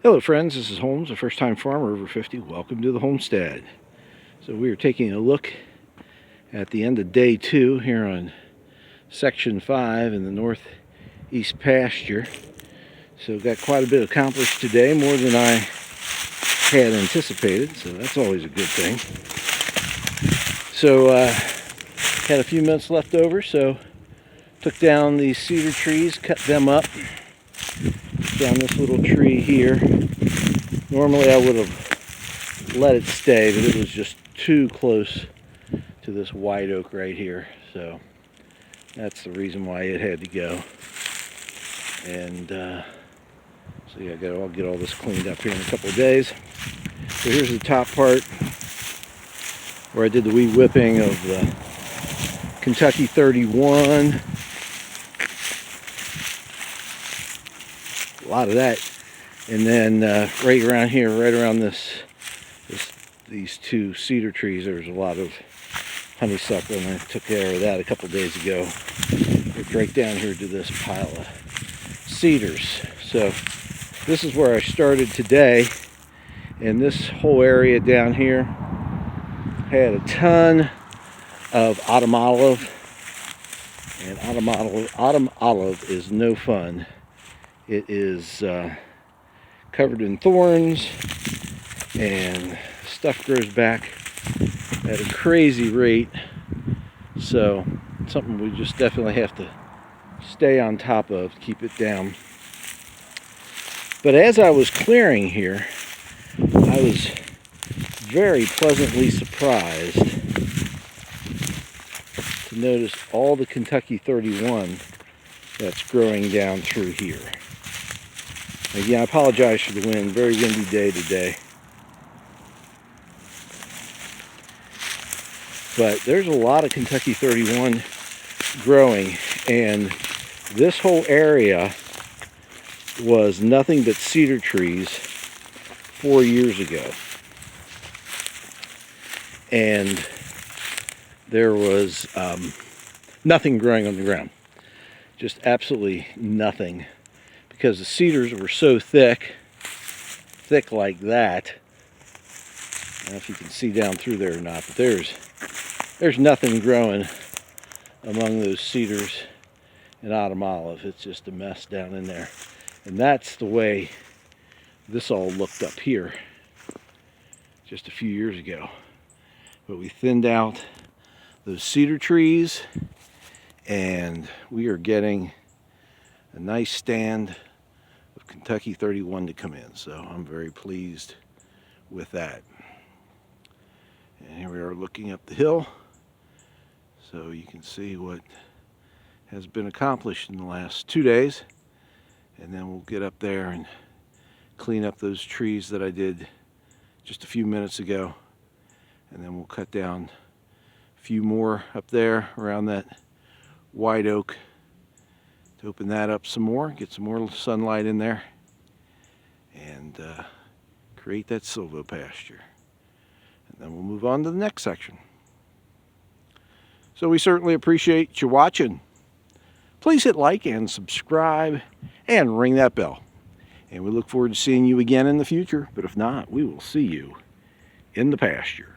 Hello friends, this is Holmes, a first-time farmer over 50. Welcome to the homestead. So we are taking a look at the end of day 2 here on section 5 in the northeast pasture. So got quite a bit accomplished today, more than I had anticipated, so that's always a good thing. So had a few minutes left over, so took down these cedar trees, cut them up. Down this little tree here. Normally I would have let it stay, but it was just too close to this white oak right here, so that's the reason why it had to go. And so yeah, I'll get all this cleaned up here in a couple of days. So here's the top part where I did the wee whipping of the Kentucky 31. A lot of that, and then right around here, right around these two cedar trees, there's a lot of honeysuckle, and I took care of that a couple days ago. It's right down here to this pile of cedars. So this is where I started today, and this whole area down here had a ton of autumn olive, and autumn olive is no fun. It is covered in thorns, and stuff grows back at a crazy rate. So it's something we just definitely have to stay on top of to keep it down. But as I was clearing here, I was very pleasantly surprised to notice all the Kentucky 31 that's growing down through here. Again, I apologize for the wind. Very windy day today. But there's a lot of Kentucky 31 growing, and this whole area was nothing but cedar trees 4 years ago. And there was nothing growing on the ground. Just absolutely nothing. Because the cedars were so thick like that. I don't know if you can see down through there or not, but there's nothing growing among those cedars and autumn olive. It's just a mess down in there. And that's the way this all looked up here just a few years ago. But we thinned out those cedar trees, and we are getting a nice stand of Kentucky 31 to come in, so I'm very pleased with that. And here we are looking up the hill, so you can see what has been accomplished in the last 2 days, and then we'll get up there and clean up those trees that I did just a few minutes ago, and then we'll cut down a few more up there around that white oak to open that up some more, get some more sunlight in there, and create that silvo pasture. And then we'll move on to the next section. So we certainly appreciate you watching. Please hit like and subscribe and ring that bell. And we look forward to seeing you again in the future. But if not, we will see you in the pasture.